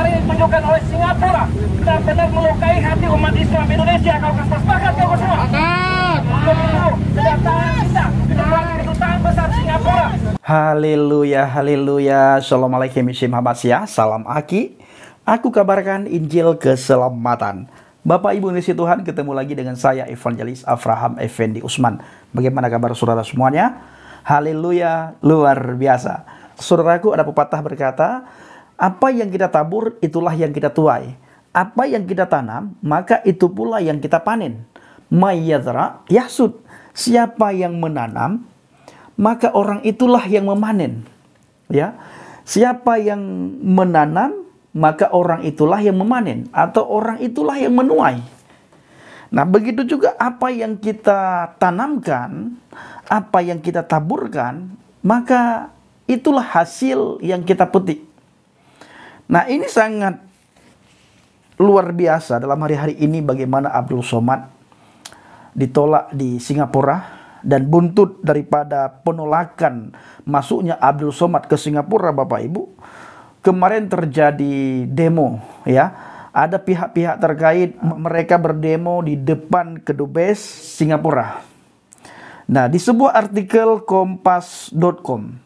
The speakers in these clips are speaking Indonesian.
yang ditunjukkan oleh Singapura benar-benar melukai hati umat Islam Indonesia. Kau sepakat kau semua? Sepakat. Untuk itu, kedatangan kita ke kedutaan besar Singapura. Haleluya, haleluya. Assalamualaikum warahmatullahi. Salam Aki. Aku kabarkan Injil keselamatan. Bapak Ibu Indonesia Tuhan, ketemu lagi dengan saya Evangelis Avraham Effendi Usman. Bagaimana kabar saudara semuanya? Haleluya, luar biasa. Saudaraku, ada pepatah berkata, apa yang kita tabur, itulah yang kita tuai. Apa yang kita tanam, maka itu pula yang kita panen. Mayyadra yahsud. Siapa yang menanam, maka orang itulah yang memanen. Ya, siapa yang menanam, maka orang itulah yang memanen, atau orang itulah yang menuai. Nah, begitu juga apa yang kita tanamkan, apa yang kita taburkan, maka itulah hasil yang kita petik. Nah, ini sangat luar biasa dalam hari-hari ini bagaimana Abdul Somad ditolak di Singapura. Dan buntut daripada penolakan masuknya Abdul Somad ke Singapura, Bapak Ibu, kemarin terjadi demo, ya. Ada pihak-pihak terkait, mereka berdemo di depan Kedubes Singapura. Nah, di sebuah artikel kompas.com,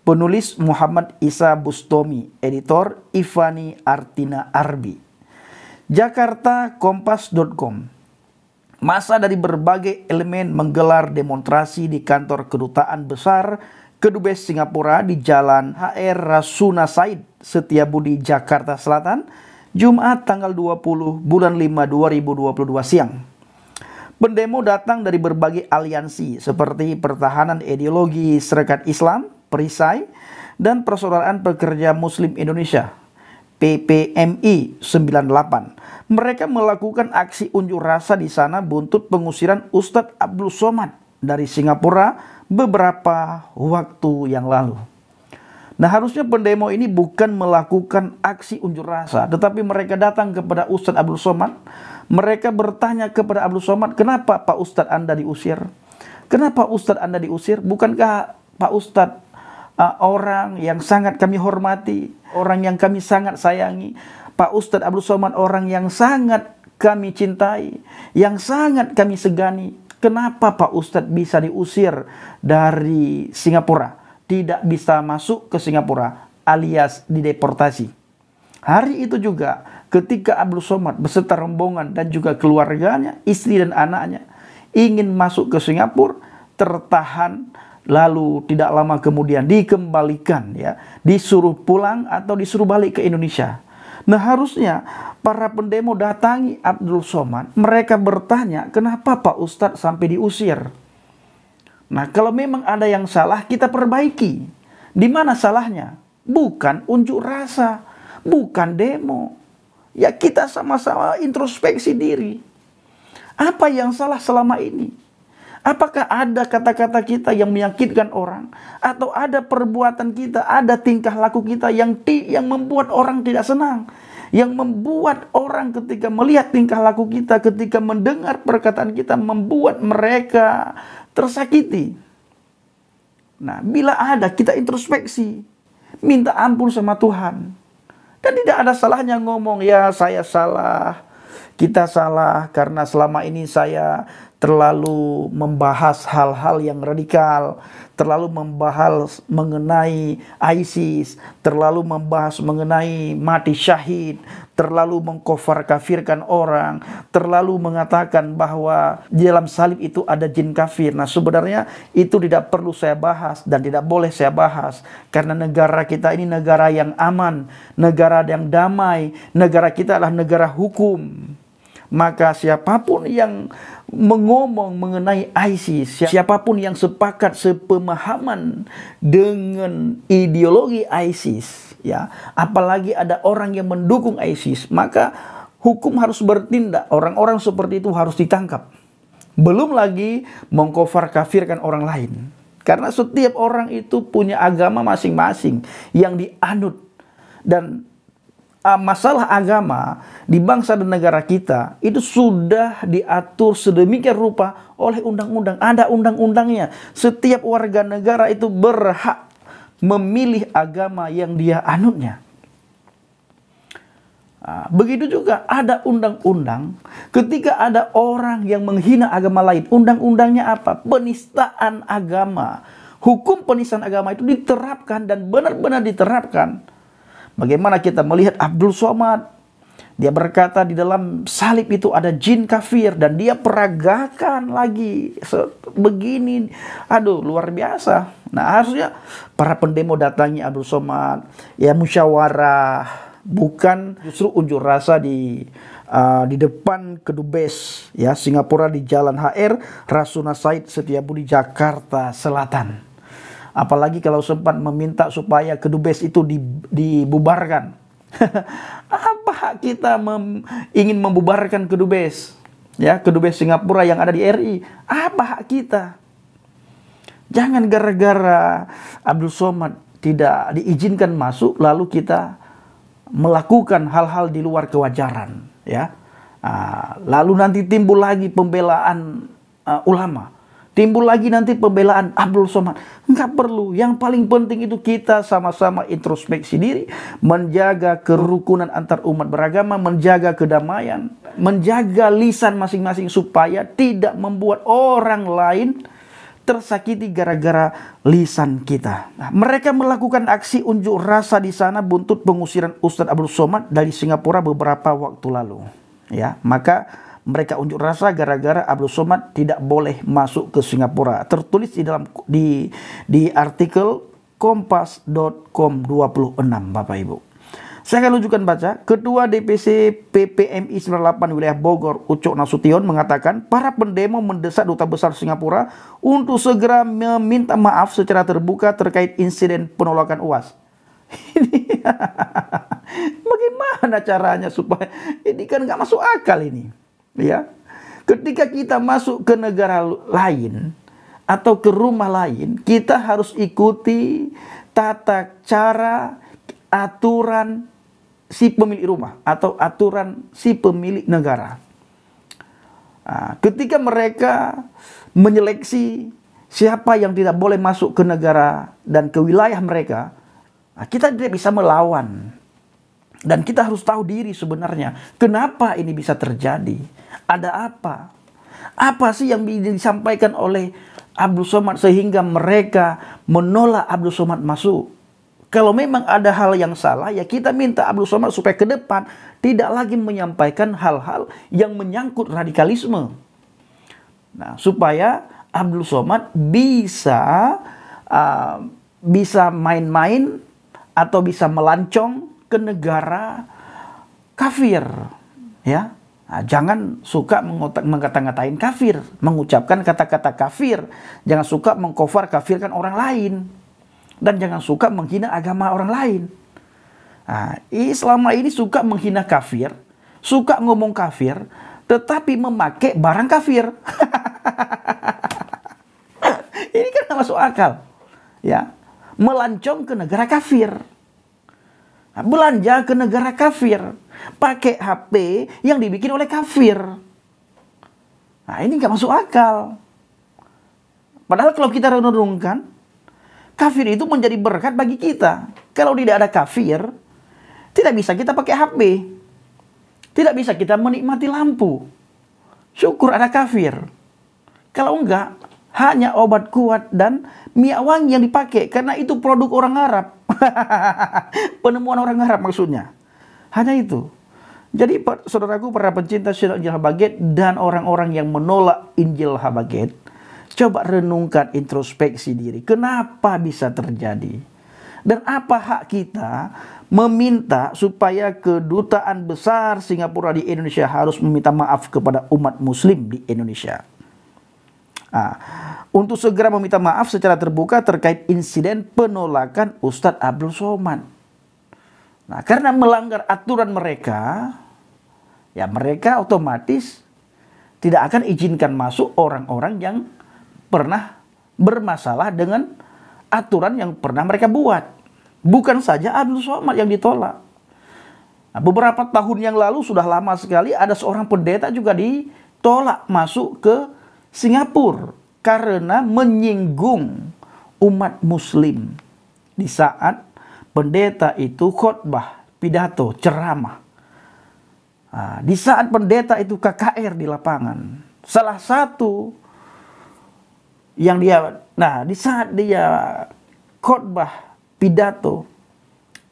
penulis Muhammad Isa Bustomi, editor Ivani Artina Arbi. Jakarta kompas.com. Massa dari berbagai elemen menggelar demonstrasi di kantor kedutaan besar Kedubes Singapura di Jalan HR Rasuna Said, Setiabudi, Jakarta Selatan, Jumat tanggal 20 bulan 5 2022 siang. Pendemo datang dari berbagai aliansi seperti Pertahanan Ideologi Serikat Islam, Perisai, dan Persaudaraan Pekerja Muslim Indonesia, PPMI 98. Mereka melakukan aksi unjuk rasa di sana buntut pengusiran Ustadz Abdul Somad dari Singapura beberapa waktu yang lalu. Nah, harusnya pendemo ini bukan melakukan aksi unjuk rasa, tetapi mereka datang kepada Ustadz Abdul Somad. Mereka bertanya kepada Abdul Somad, kenapa Pak Ustadz Anda diusir? Kenapa Ustadz Anda diusir? Bukankah Pak Ustadz orang yang sangat kami hormati, orang yang kami sangat sayangi? Pak Ustadz Abdul Somad orang yang sangat kami cintai, yang sangat kami segani. Kenapa Pak Ustadz bisa diusir dari Singapura? Tidak bisa masuk ke Singapura alias dideportasi. Hari itu juga ketika Abdul Somad beserta rombongan dan juga keluarganya, istri dan anaknya ingin masuk ke Singapura, tertahan, lalu tidak lama kemudian dikembalikan, ya, disuruh pulang atau disuruh balik ke Indonesia. Nah, harusnya para pendemo datangi Abdul Somad, mereka bertanya, kenapa Pak Ustadz sampai diusir? Nah, kalau memang ada yang salah, kita perbaiki. Di mana salahnya? Bukan unjuk rasa, bukan demo. Ya, kita sama-sama introspeksi diri. Apa yang salah selama ini? Apakah ada kata-kata kita yang menyakitkan orang? Atau ada perbuatan kita, ada tingkah laku kita yang membuat orang tidak senang? Yang membuat orang ketika melihat tingkah laku kita, ketika mendengar perkataan kita, membuat mereka tersakiti. Nah, bila ada, kita introspeksi. Minta ampun sama Tuhan. Dan tidak ada salahnya ngomong, ya saya salah, kita salah karena selama ini saya terlalu membahas hal-hal yang radikal, terlalu membahas mengenai ISIS, terlalu membahas mengenai mati syahid, terlalu mengkafir kafirkan orang, terlalu mengatakan bahwa di dalam salib itu ada jin kafir. Nah, sebenarnya itu tidak perlu saya bahas dan tidak boleh saya bahas, karena negara kita ini negara yang aman, negara yang damai, negara kita adalah negara hukum. Maka siapapun yang mengomong mengenai ISIS, siapapun yang sepakat sepemahaman dengan ideologi ISIS, ya, apalagi ada orang yang mendukung ISIS, maka hukum harus bertindak. Orang-orang seperti itu harus ditangkap. Belum lagi mengkafir kafirkan orang lain. Karena setiap orang itu punya agama masing-masing yang dianut. Dan masalah agama di bangsa dan negara kita itu sudah diatur sedemikian rupa oleh undang-undang. Ada undang-undangnya. Setiap warga negara itu berhak memilih agama yang dia anutnya. Begitu juga ada undang-undang, ketika ada orang yang menghina agama lain, undang-undangnya apa? Penistaan agama. Hukum penistaan agama itu diterapkan dan benar-benar diterapkan. Bagaimana kita melihat Abdul Somad, dia berkata di dalam salib itu ada jin kafir dan dia peragakan lagi begini. Aduh, luar biasa. Nah, harusnya para pendemo datangi Abdul Somad, ya musyawarah, bukan justru unjuk rasa di depan Kedubes ya Singapura di Jalan HR Rasuna Said Setiabudi Jakarta Selatan. Apalagi kalau sempat meminta supaya Kedubes itu dibubarkan. Apa hak kita ingin membubarkan Kedubes? Ya, Kedubes Singapura yang ada di RI. Apa hak kita? Jangan gara-gara Abdul Somad tidak diizinkan masuk lalu kita melakukan hal-hal di luar kewajaran, ya. Lalu nanti timbul lagi pembelaan ulama, timbul lagi nanti pembelaan Abdul Somad. Enggak perlu. Yang paling penting itu kita sama-sama introspeksi diri, menjaga kerukunan antar umat beragama, menjaga kedamaian, menjaga lisan masing-masing supaya tidak membuat orang lain tersakiti gara-gara lisan kita. Mereka melakukan aksi unjuk rasa di sana buntut pengusiran Ustadz Abdul Somad dari Singapura beberapa waktu lalu. Ya, maka mereka unjuk rasa gara-gara Abdul Somad tidak boleh masuk ke Singapura. Tertulis di artikel kompas.com 26, Bapak Ibu. Saya akan lanjutkan baca. Ketua DPC PPMI 98 wilayah Bogor, Ucok Nasution, mengatakan para pendemo mendesak Duta Besar Singapura untuk segera meminta maaf secara terbuka terkait insiden penolakan UAS. Ini bagaimana caranya supaya ini kan nggak masuk akal ini, ya? Ketika kita masuk ke negara lain atau ke rumah lain, kita harus ikuti tata cara, aturan si pemilik rumah atau aturan si pemilik negara. Ketika mereka menyeleksi siapa yang tidak boleh masuk ke negara dan ke wilayah mereka, kita tidak bisa melawan. Dan kita harus tahu diri sebenarnya. Kenapa ini bisa terjadi? Ada apa? Apa sih yang disampaikan oleh Abdul Somad sehingga mereka menolak Abdul Somad masuk? Kalau memang ada hal yang salah, ya kita minta Abdul Somad supaya ke depan tidak lagi menyampaikan hal-hal yang menyangkut radikalisme. Nah, supaya Abdul Somad bisa main-main atau bisa melancong ke negara kafir, ya. Nah, jangan suka mengata-ngatain kafir, mengucapkan kata-kata kafir. Jangan suka mengkafirkan orang lain. Dan jangan suka menghina agama orang lain. Nah, selama ini suka menghina kafir, suka ngomong kafir, tetapi memakai barang kafir. Ini kan gak masuk akal. Ya, melancong ke negara kafir. Nah, belanja ke negara kafir. Pakai HP yang dibikin oleh kafir. Nah, ini gak masuk akal. Padahal kalau kita renungkan, kafir itu menjadi berkat bagi kita. Kalau tidak ada kafir, tidak bisa kita pakai HP. Tidak bisa kita menikmati lampu. Syukur ada kafir. Kalau enggak, hanya obat kuat dan minyak wangi yang dipakai. Karena itu produk orang Arab. Penemuan orang Arab maksudnya. Hanya itu. Jadi saudaraku, para pencinta Injil Habaget dan orang-orang yang menolak Injil Habaget, coba renungkan, introspeksi diri. Kenapa bisa terjadi? Dan apa hak kita meminta supaya kedutaan besar Singapura di Indonesia harus meminta maaf kepada umat muslim di Indonesia? Untuk segera meminta maaf secara terbuka terkait insiden penolakan Ustadz Abdul Somad. Nah, karena melanggar aturan mereka, ya mereka otomatis tidak akan izinkan masuk orang-orang yang pernah bermasalah dengan aturan yang pernah mereka buat. Bukan saja Abdul Somad yang ditolak. Nah, beberapa tahun yang lalu, sudah lama sekali, ada seorang pendeta juga ditolak masuk ke Singapura karena menyinggung umat muslim di saat pendeta itu khotbah, pidato, ceramah. Di saat pendeta itu KKR di lapangan, salah satu yang di saat dia khotbah pidato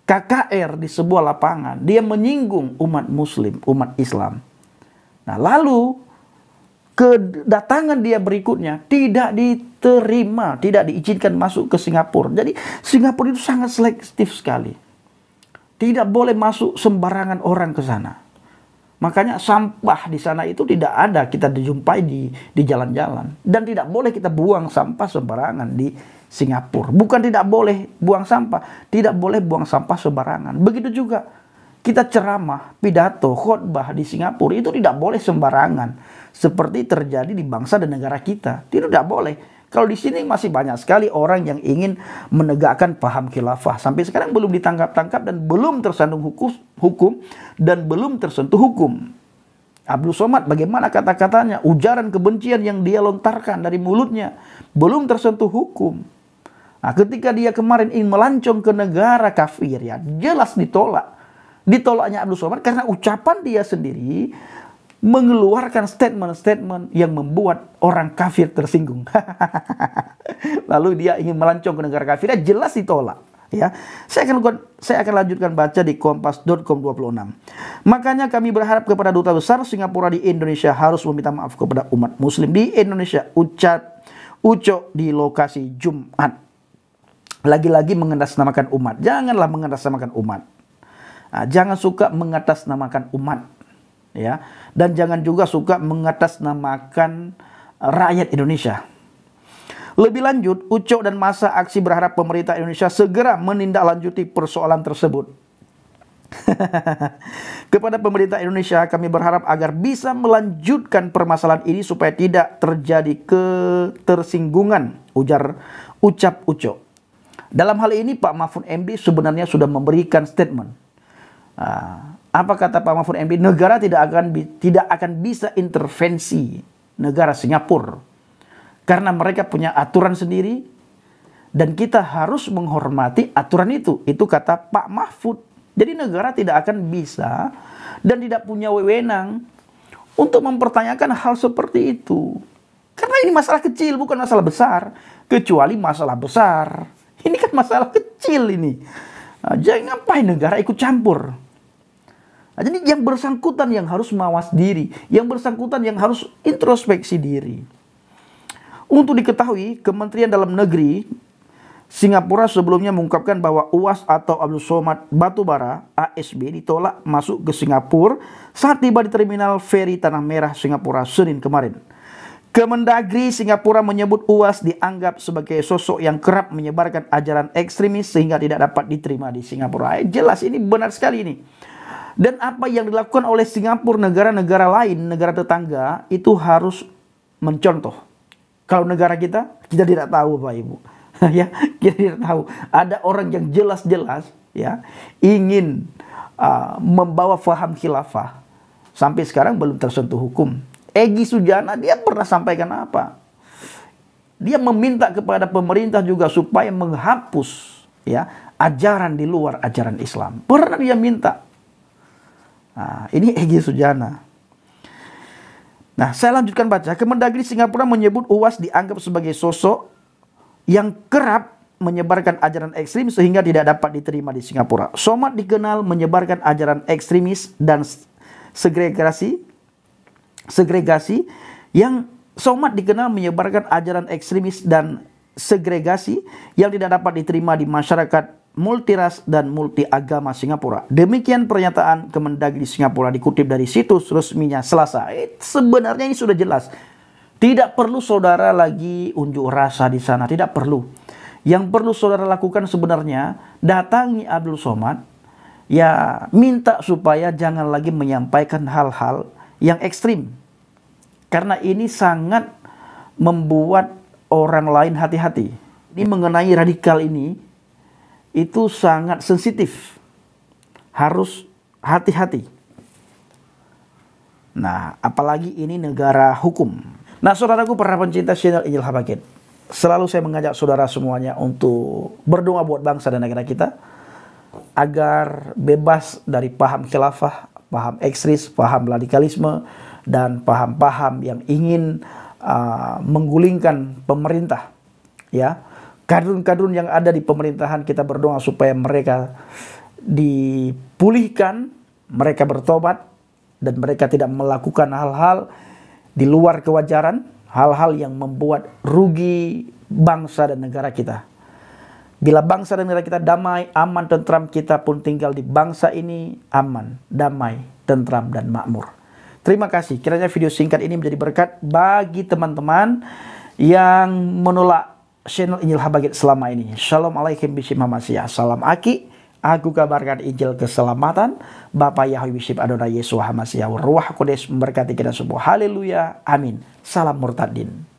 KKR di sebuah lapangan, dia menyinggung umat muslim, umat Islam. Nah, lalu kedatangan dia berikutnya tidak diterima, tidak diizinkan masuk ke Singapura. Jadi Singapura itu sangat selektif sekali. Tidak boleh masuk sembarangan orang ke sana. Makanya sampah di sana itu tidak ada kita dijumpai di jalan-jalan. Dan tidak boleh kita buang sampah sembarangan di Singapura. Bukan tidak boleh buang sampah, tidak boleh buang sampah sembarangan. Begitu juga kita ceramah, pidato, khotbah di Singapura itu tidak boleh sembarangan. Seperti terjadi di bangsa dan negara kita. Tidak boleh. Kalau di sini masih banyak sekali orang yang ingin menegakkan paham khilafah. Sampai sekarang belum ditangkap-tangkap dan belum tersandung hukum dan belum tersentuh hukum. Abdul Somad, bagaimana kata-katanya, ujaran kebencian yang dia lontarkan dari mulutnya belum tersentuh hukum. Nah, ketika dia kemarin ingin melancong ke negara kafir, ya jelas ditolak. Ditolaknya Abdul Somad karena ucapan dia sendiri mengeluarkan statement-statement yang membuat orang kafir tersinggung. Lalu dia ingin melancong ke negara kafir, jelas ditolak. Ya, saya akan lanjutkan baca di kompas.com 26. Makanya kami berharap kepada Duta Besar Singapura di Indonesia harus meminta maaf kepada umat muslim di Indonesia. Uco di lokasi Jumat. Lagi-lagi mengatasnamakan umat. Janganlah mengatasnamakan umat. Nah, jangan suka mengatasnamakan umat. Ya, dan jangan juga suka mengatasnamakan rakyat Indonesia. Lebih lanjut, Uco dan masa aksi berharap pemerintah Indonesia segera menindaklanjuti persoalan tersebut. Kepada pemerintah Indonesia, kami berharap agar bisa melanjutkan permasalahan ini supaya tidak terjadi ketersinggungan, ucap Uco. Dalam hal ini Pak Mahfud MD sebenarnya sudah memberikan statement. Apa kata Pak Mahfud MD? Negara tidak akan bisa intervensi negara Singapura karena mereka punya aturan sendiri dan kita harus menghormati aturan itu. Itu kata Pak Mahfud. Jadi negara tidak akan bisa dan tidak punya wewenang untuk mempertanyakan hal seperti itu. Karena ini masalah kecil, bukan masalah besar. Kecuali masalah besar. Ini kan masalah kecil ini. Jangan ngapain negara ikut campur. Nah, jadi yang bersangkutan yang harus mawas diri, yang bersangkutan yang harus introspeksi diri. Untuk diketahui, Kementerian Dalam Negeri Singapura sebelumnya mengungkapkan bahwa UAS atau Abdul Somad Batubara ASB ditolak masuk ke Singapura saat tiba di Terminal Feri Tanah Merah Singapura Senin kemarin. Kemendagri Singapura menyebut UAS dianggap sebagai sosok yang kerap menyebarkan ajaran ekstremis sehingga tidak dapat diterima di Singapura. Jelas ini benar sekali ini. Dan apa yang dilakukan oleh Singapura, negara-negara lain, negara tetangga itu harus mencontoh. Kalau negara kita tidak tahu Bapak Ibu. Ya, kita tidak tahu. Ada orang yang jelas-jelas ya ingin membawa faham khilafah. Sampai sekarang belum tersentuh hukum. Egy Sujana dia pernah sampaikan apa? Dia meminta kepada pemerintah juga supaya menghapus ya ajaran di luar ajaran Islam. Pernah dia minta. Nah, ini Egy Sujana. Nah, saya lanjutkan baca. Kemendagri Singapura menyebut UAS dianggap sebagai sosok yang kerap menyebarkan ajaran ekstrim sehingga tidak dapat diterima di Singapura. Somad dikenal menyebarkan ajaran ekstremis dan segregasi yang Somad dikenal menyebarkan ajaran ekstremis dan segregasi yang tidak dapat diterima di masyarakat multiras dan multiagama Singapura. Demikian pernyataan Kemendagri Singapura dikutip dari situs resminya Selasa. Sebenarnya ini sudah jelas. Tidak perlu saudara lagi unjuk rasa di sana, tidak perlu. Yang perlu saudara lakukan sebenarnya datangi Abdul Somad, ya minta supaya jangan lagi menyampaikan hal-hal yang ekstrim. Karena ini sangat membuat orang lain hati-hati. Ini mengenai radikal ini, itu sangat sensitif. Harus hati-hati. Nah, apalagi ini negara hukum. Nah, saudaraku para pencinta channel Injil Habakkuk, selalu saya mengajak saudara semuanya untuk berdoa buat bangsa dan negara kita, agar bebas dari paham khilafah, paham ekstris, paham radikalisme, dan paham-paham yang ingin menggulingkan pemerintah. Ya, kadrun-kadrun yang ada di pemerintahan, kita berdoa supaya mereka dipulihkan, mereka bertobat, dan mereka tidak melakukan hal-hal di luar kewajaran, hal-hal yang membuat rugi bangsa dan negara kita. Bila bangsa dan negara kita damai, aman, tentram, kita pun tinggal di bangsa ini aman, damai, tentram, dan makmur. Terima kasih. Kiranya video singkat ini menjadi berkat bagi teman-teman yang menolak channel Injil Habagat selama ini. Shalom alaikum bishim Hamasiah. Salam Aki. Aku kabarkan Injil keselamatan. Bapak Yahweh bishim Adonai Yesus Hamasiah. Ruah Kudus memberkati kita semua. Haleluya. Amin. Salam murtadin.